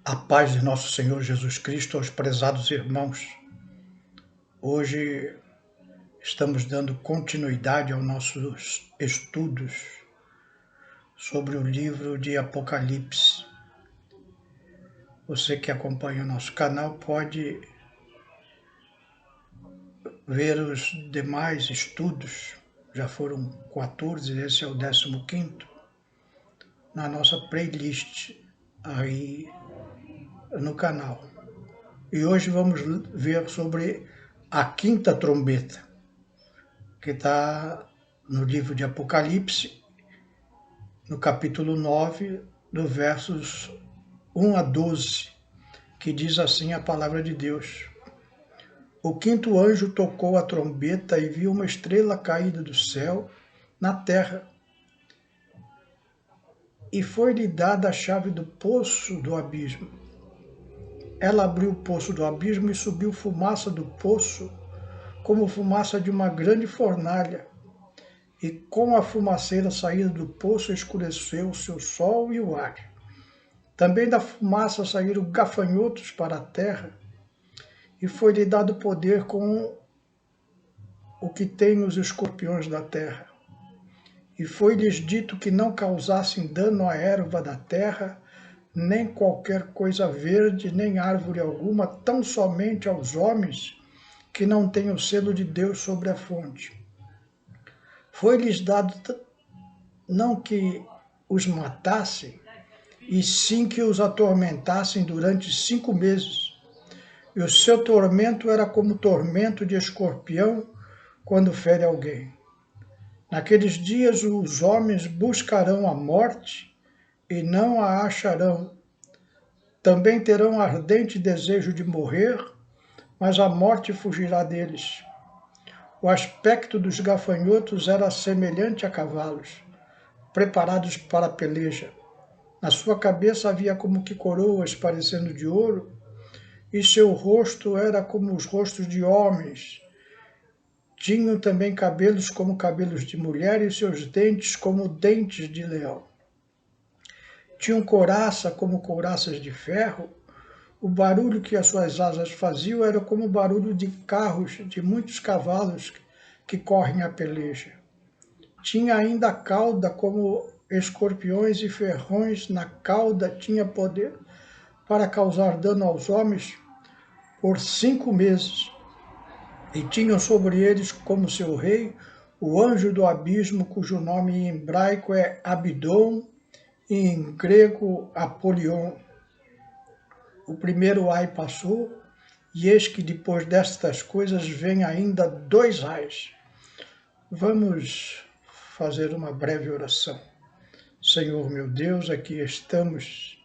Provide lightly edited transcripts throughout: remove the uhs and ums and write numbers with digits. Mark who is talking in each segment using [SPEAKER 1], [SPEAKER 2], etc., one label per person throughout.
[SPEAKER 1] A paz de nosso Senhor Jesus Cristo aos prezados irmãos. Hoje estamos dando continuidade aos nossos estudos sobre o livro de Apocalipse. Você que acompanha o nosso canal pode ver os demais estudos, já foram 14, esse é o 15º, na nossa playlist aí no canal. E hoje vamos ver sobre a quinta trombeta, que está no livro de Apocalipse, no capítulo 9, do versos 1 a 12, que diz assim a palavra de Deus. O quinto anjo tocou a trombeta e viu uma estrela caída do céu na terra. E foi-lhe dada a chave do poço do abismo. Ela abriu o poço do abismo e subiu fumaça do poço, como fumaça de uma grande fornalha. E com a fumaceira saída do poço escureceu o seu sol e o ar. Também da fumaça saíram gafanhotos para a terra, e foi-lhe dado poder com o que tem os escorpiões da terra. E foi-lhes dito que não causassem dano à erva da terra, nem qualquer coisa verde, nem árvore alguma, tão somente aos homens que não têm o selo de Deus sobre a fonte. Foi-lhes dado não que os matassem, e sim que os atormentassem durante 5 meses. E o seu tormento era como tormento de escorpião quando fere alguém. Naqueles dias os homens buscarão a morte e não a acharão. Também terão ardente desejo de morrer, mas a morte fugirá deles. O aspecto dos gafanhotos era semelhante a cavalos, preparados para a peleja. Na sua cabeça havia como que coroas parecendo de ouro, e seu rosto era como os rostos de homens. Tinham também cabelos como cabelos de mulher, e seus dentes como dentes de leão. Tinham couraça como couraças de ferro. O barulho que as suas asas faziam era como o barulho de carros de muitos cavalos que correm a peleja. Tinha ainda a cauda como escorpiões, e ferrões na cauda tinha poder para causar dano aos homens por 5 meses. E tinham sobre eles como seu rei o anjo do abismo, cujo nome em hebraico é Abidom e em grego Apolion. O primeiro ai passou, e eis que depois destas coisas vem ainda 2 ais. Vamos fazer uma breve oração. Senhor meu Deus, aqui estamos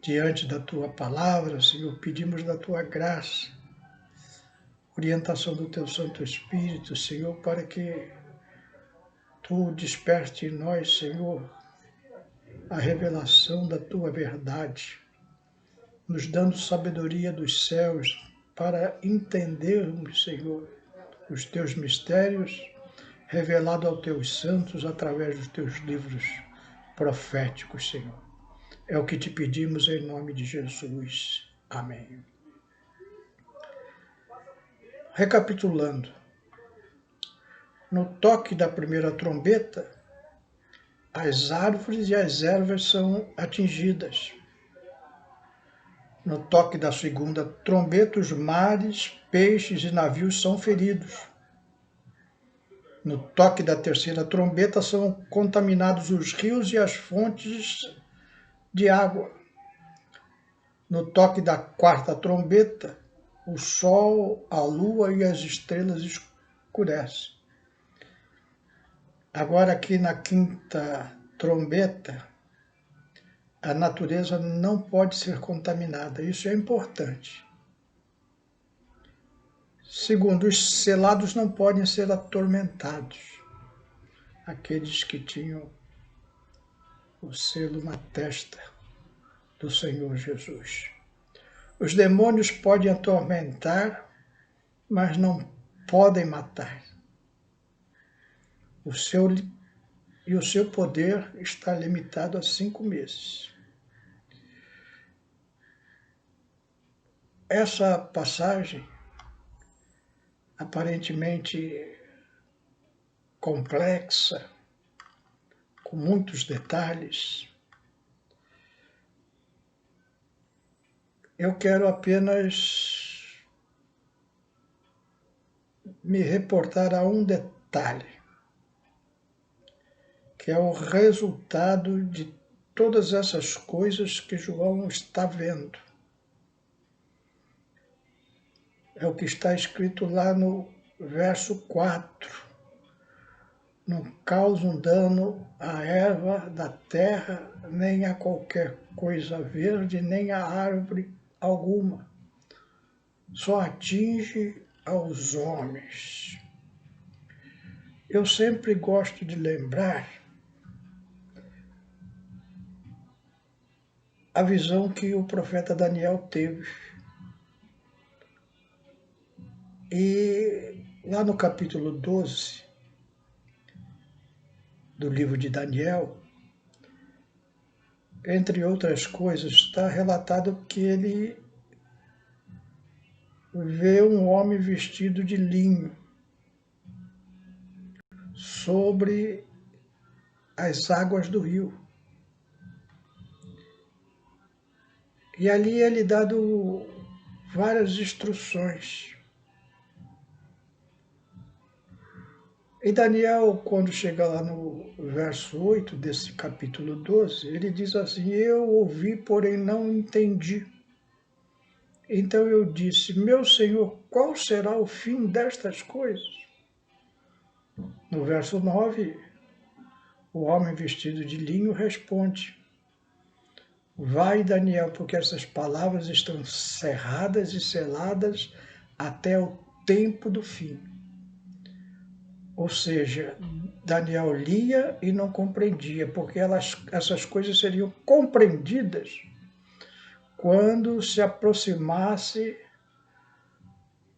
[SPEAKER 1] diante da Tua palavra, Senhor, pedimos da Tua graça, orientação do Teu Santo Espírito, Senhor, para que Tu desperte em nós, Senhor, a revelação da Tua verdade, nos dando sabedoria dos céus para entendermos, Senhor, os Teus mistérios revelados aos Teus santos através dos Teus livros proféticos, Senhor. É o que te pedimos em nome de Jesus. Amém. Recapitulando, no toque da primeira trombeta, as árvores e as ervas são atingidas. No toque da segunda trombeta, os mares, peixes e navios são feridos. No toque da terceira trombeta, são contaminados os rios e as fontes de água. No toque da quarta trombeta, o sol, a lua e as estrelas escurecem. Agora, aqui na quinta trombeta, a natureza não pode ser contaminada. Isso é importante. Segundo, os selados não podem ser atormentados. Aqueles que tinham o selo na testa do Senhor Jesus. Os demônios podem atormentar, mas não podem matar. O seu poder está limitado a 5 meses. essa passagem, aparentemente complexa, com muitos detalhes, eu quero apenas me reportar a um detalhe, que é o resultado de todas essas coisas que João está vendo. É o que está escrito lá no verso 4. Não causam dano à erva da terra, nem a qualquer coisa verde, nem a árvore alguma. Só atinge aos homens. Eu sempre gosto de lembrar a visão que o profeta Daniel teve. E lá no capítulo 12 do livro de Daniel, entre outras coisas, está relatado que ele vê um homem vestido de linho sobre as águas do rio. E ali ele dado várias instruções. E Daniel, quando chega lá no verso 8 desse capítulo 12, ele diz assim: eu ouvi, porém não entendi. Então eu disse: meu Senhor, qual será o fim destas coisas? No verso 9, o homem vestido de linho responde: vai, Daniel, porque essas palavras estão cerradas e seladas até o tempo do fim. Ou seja, Daniel lia e não compreendia, porque essas coisas seriam compreendidas quando se aproximasse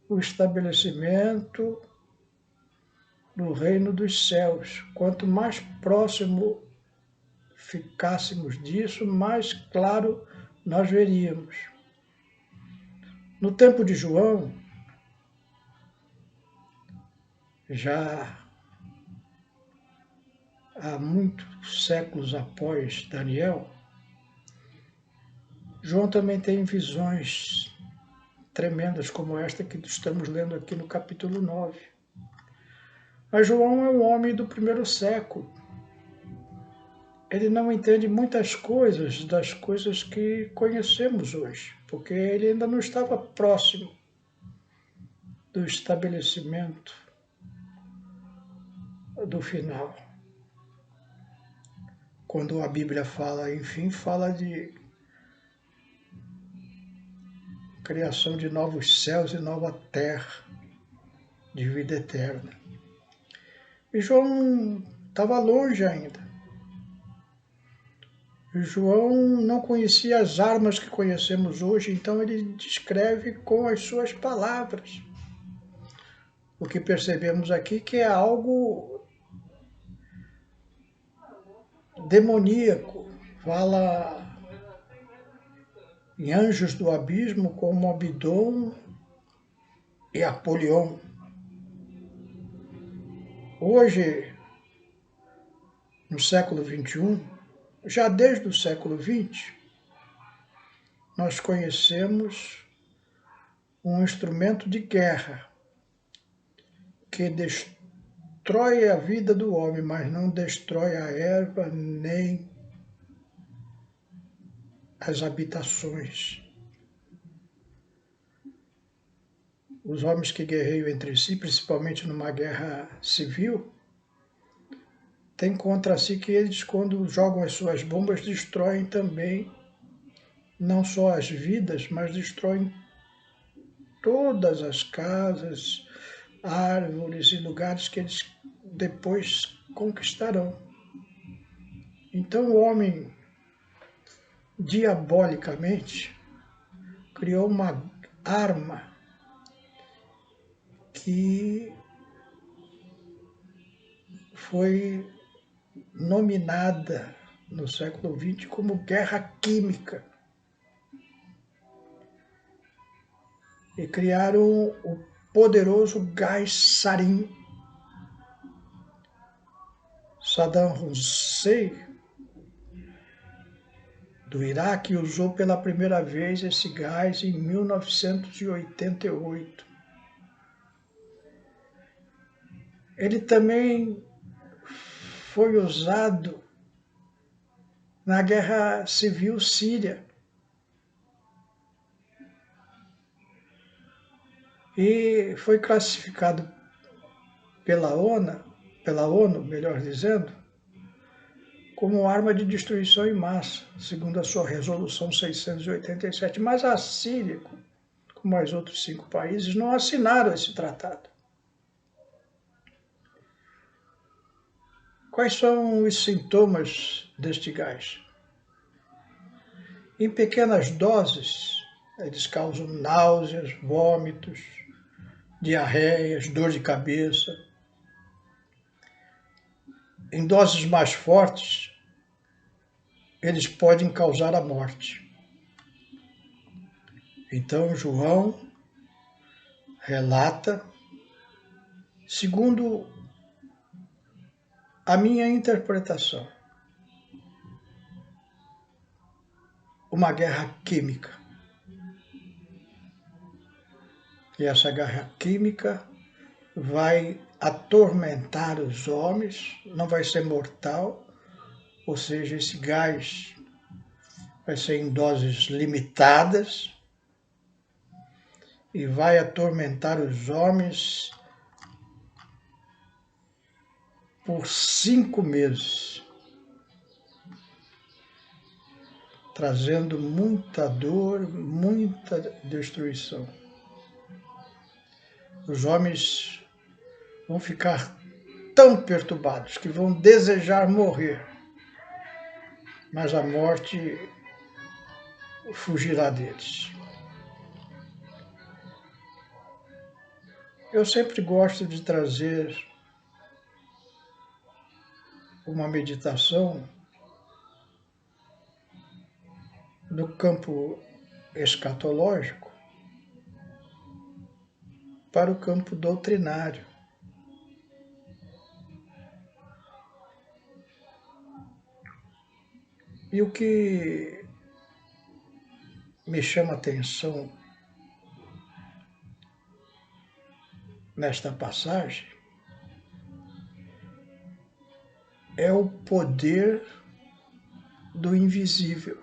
[SPEAKER 1] o estabelecimento do reino dos céus. Quanto mais próximo ficássemos disso, mais claro nós veríamos. No tempo de João, já há muitos séculos após Daniel, João também tem visões tremendas como esta que estamos lendo aqui no capítulo 9. Mas João é um homem do primeiro século. Ele não entende muitas coisas das coisas que conhecemos hoje, porque ele ainda não estava próximo do estabelecimento do final. Quando a Bíblia fala, enfim, fala de criação de novos céus e nova terra, de vida eterna. E João estava longe ainda. João não conhecia as armas que conhecemos hoje, então ele descreve com as suas palavras. O que percebemos aqui que é algo demoníaco. Fala em anjos do abismo como Abidom e Apolion. Hoje, no século XXI, já desde o século XX, nós conhecemos um instrumento de guerra que destrói a vida do homem, mas não destrói a erva nem as habitações. Os homens que guerreiam entre si, principalmente numa guerra civil, têm contra si que eles, quando jogam as suas bombas, destroem também não só as vidas, mas destroem todas as casas, árvores e lugares que eles depois conquistarão. Então o homem, diabolicamente, criou uma arma que foi nominada no século XX como guerra química. e criaram o poderoso gás sarin. Saddam Hussein, do Iraque, usou pela primeira vez esse gás em 1988. Ele também foi usado na Guerra Civil Síria. E foi classificado pela ONU, melhor dizendo, como arma de destruição em massa, segundo a sua resolução 687. Mas a Síria, como mais outros 5 países, não assinaram esse tratado. Quais são os sintomas deste gás? Em pequenas doses, eles causam náuseas, vômitos, diarreias, dor de cabeça. Em doses mais fortes, eles podem causar a morte. Então, João relata, segundo a minha interpretação, uma guerra química. E essa guerra química vai atormentar os homens, não vai ser mortal, ou seja, esse gás vai ser em doses limitadas e vai atormentar os homens por 5 meses, trazendo muita dor, muita destruição. Os homens vão ficar tão perturbados que vão desejar morrer, mas a morte fugirá deles. Eu sempre gosto de trazer uma meditação do campo escatológico para o campo doutrinário. E o que me chama a atenção nesta passagem é o poder do invisível.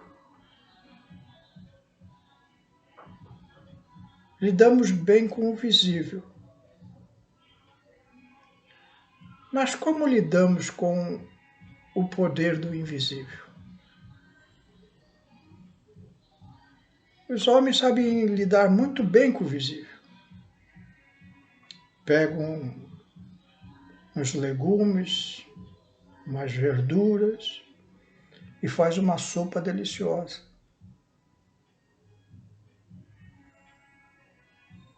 [SPEAKER 1] Lidamos bem com o visível. Mas como lidamos com o poder do invisível? Os homens sabem lidar muito bem com o visível. Pegam uns legumes, umas verduras e faz uma sopa deliciosa.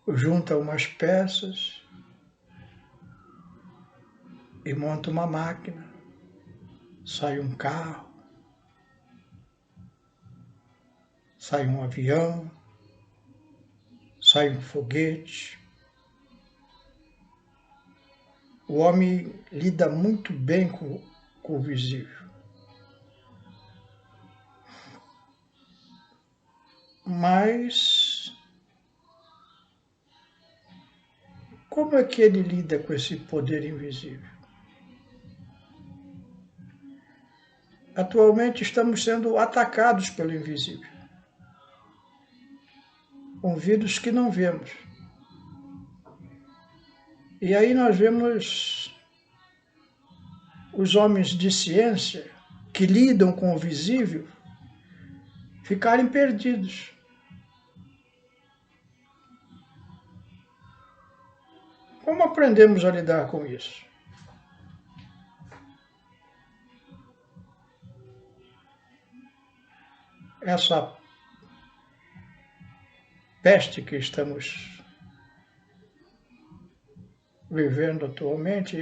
[SPEAKER 1] Junta umas peças e monta uma máquina. Sai um carro, sai um avião, sai um foguete. O homem lida muito bem com o visível. Mas como é que ele lida com esse poder invisível? Atualmente estamos sendo atacados pelo invisível, com vírus que não vemos. E aí nós vemos os homens de ciência que lidam com o visível ficarem perdidos. Como aprendemos a lidar com isso? Essa peste que estamos vivendo atualmente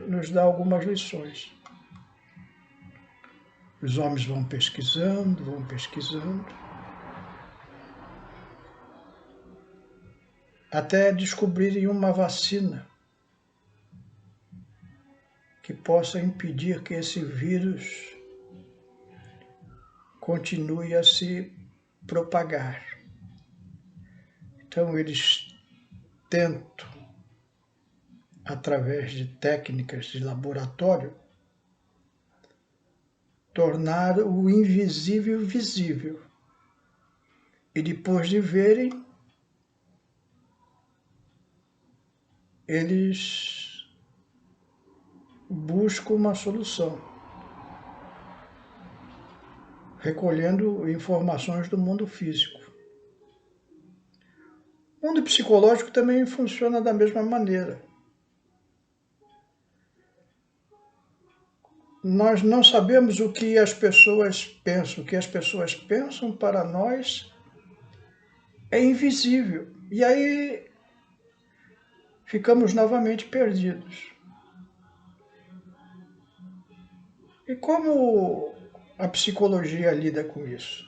[SPEAKER 1] nos dá algumas lições. Os homens vão pesquisando, até descobrirem uma vacina que possa impedir que esse vírus continue a se propagar. Então eles tentam, através de técnicas de laboratório, tornar o invisível visível. E depois de verem, eles buscam uma solução, recolhendo informações do mundo físico. O mundo psicológico também funciona da mesma maneira. Nós não sabemos o que as pessoas pensam. O que as pessoas pensam para nós é invisível. E aí ficamos novamente perdidos. E como a psicologia lida com isso?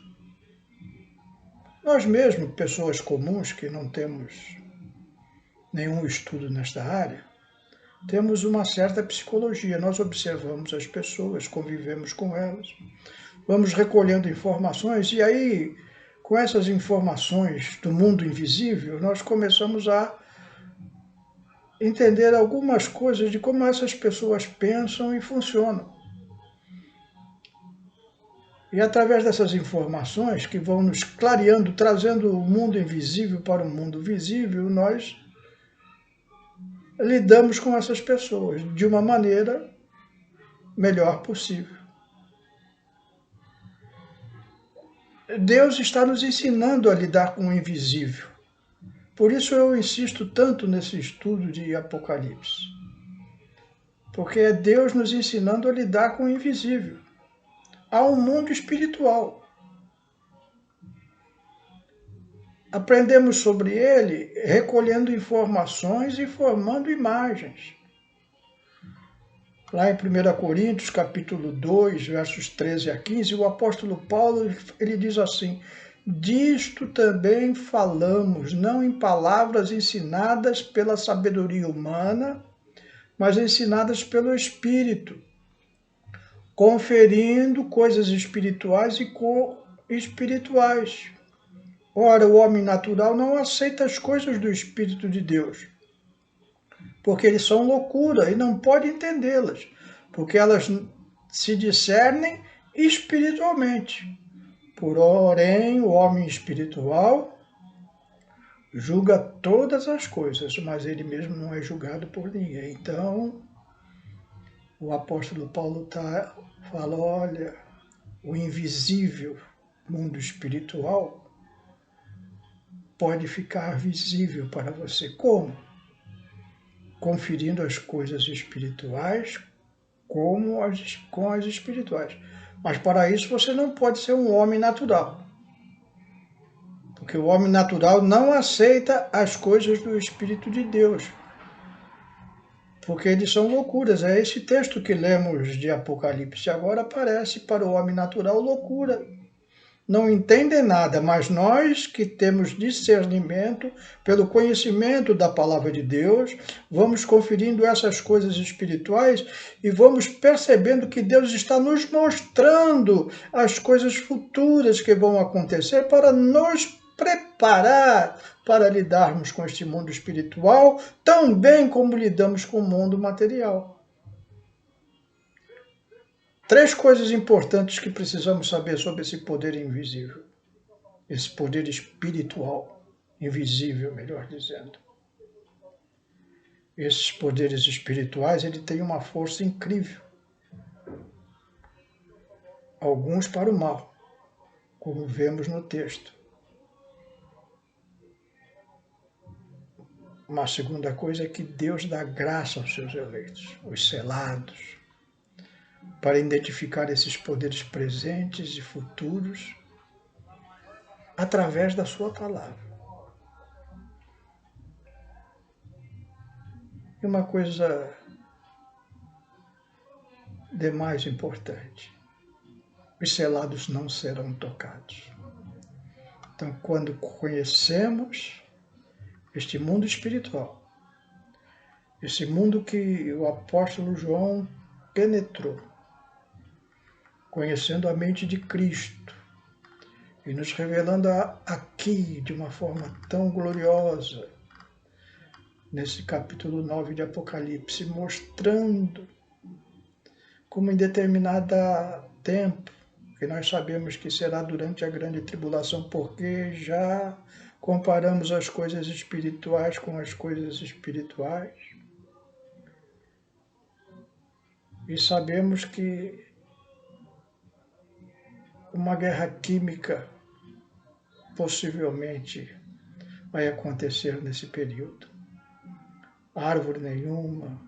[SPEAKER 1] Nós mesmos, pessoas comuns que não temos nenhum estudo nesta área, temos uma certa psicologia. Nós observamos as pessoas, convivemos com elas, vamos recolhendo informações e aí, com essas informações do mundo invisível, nós começamos a entender algumas coisas de como essas pessoas pensam e funcionam. E através dessas informações que vão nos clareando, trazendo o mundo invisível para o mundo visível, nós lidamos com essas pessoas de uma maneira melhor possível. Deus está nos ensinando a lidar com o invisível. Por isso eu insisto tanto nesse estudo de Apocalipse. Porque é Deus nos ensinando a lidar com o invisível. Há um mundo espiritual. Aprendemos sobre ele recolhendo informações e formando imagens. Lá em 1 Coríntios, capítulo 2, versos 13 a 15, o apóstolo Paulo ele diz assim: disto também falamos, não em palavras ensinadas pela sabedoria humana, mas ensinadas pelo Espírito, conferindo coisas espirituais e co-espirituais. Ora, o homem natural não aceita as coisas do Espírito de Deus, porque eles são loucura e não pode entendê-las, porque elas se discernem espiritualmente. Porém, o homem espiritual julga todas as coisas, mas ele mesmo não é julgado por ninguém. Então, o apóstolo Paulo fala, olha, o invisível mundo espiritual pode ficar visível para você. Como? Conferindo as coisas espirituais com as espirituais. Mas para isso você não pode ser um homem natural. Porque o homem natural não aceita as coisas do Espírito de Deus. Porque eles são loucuras. É esse texto que lemos de Apocalipse agora parece para o homem natural loucura. Não entendem nada, mas nós que temos discernimento, pelo conhecimento da palavra de Deus, vamos conferindo essas coisas espirituais e vamos percebendo que Deus está nos mostrando as coisas futuras que vão acontecer para nos preparar para lidarmos com este mundo espiritual, tão bem como lidamos com o mundo material. 3 coisas importantes que precisamos saber sobre esse poder invisível, esse poder espiritual, invisível, melhor dizendo. Esses poderes espirituais, ele tem uma força incrível. Alguns para o mal, como vemos no texto. Uma segunda coisa é que Deus dá graça aos seus eleitos, os selados, para identificar esses poderes presentes e futuros através da sua palavra. E uma coisa de mais importante, os selados não serão tocados. Então, quando conhecemos este mundo espiritual, esse mundo que o apóstolo João penetrou, conhecendo a mente de Cristo e nos revelando aqui de uma forma tão gloriosa, nesse capítulo 9 de Apocalipse, mostrando como em determinado tempo, que nós sabemos que será durante a grande tribulação, porque já comparamos as coisas espirituais com as coisas espirituais, e sabemos que uma guerra química possivelmente vai acontecer nesse período. Árvore nenhuma,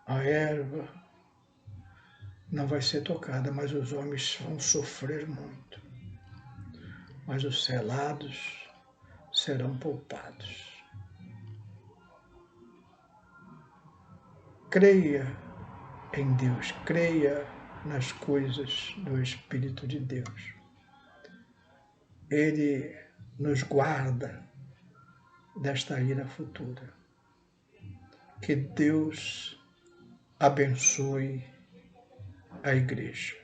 [SPEAKER 1] a erva não vai ser tocada, mas os homens vão sofrer muito. Mas os selados serão poupados. Creia em Deus, creia nas coisas do Espírito de Deus. Ele nos guarda desta ira futura. Que Deus abençoe a igreja.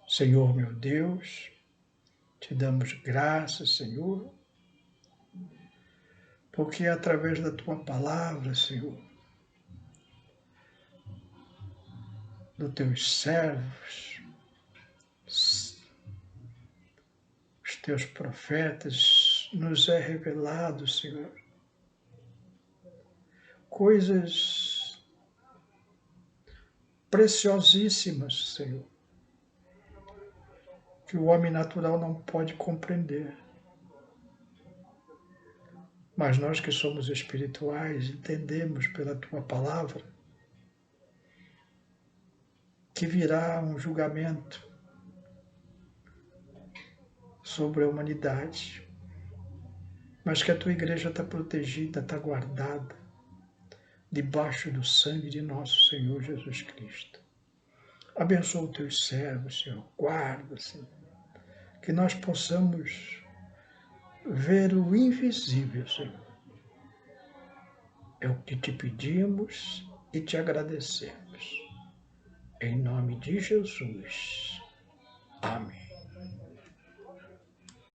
[SPEAKER 1] Senhor meu Deus, te damos graças, Senhor, porque é através da tua palavra, Senhor, dos teus servos, os teus profetas, nos é revelado, Senhor, coisas preciosíssimas, Senhor, que o homem natural não pode compreender. Mas nós que somos espirituais entendemos pela tua palavra que virá um julgamento sobre a humanidade, mas que a tua igreja está protegida, está guardada debaixo do sangue de nosso Senhor Jesus Cristo. Abençoa os teus servos, Senhor, guarda, Senhor, que nós possamos ver o invisível, Senhor. É o que te pedimos e te agradecemos. Em nome de Jesus. Amém.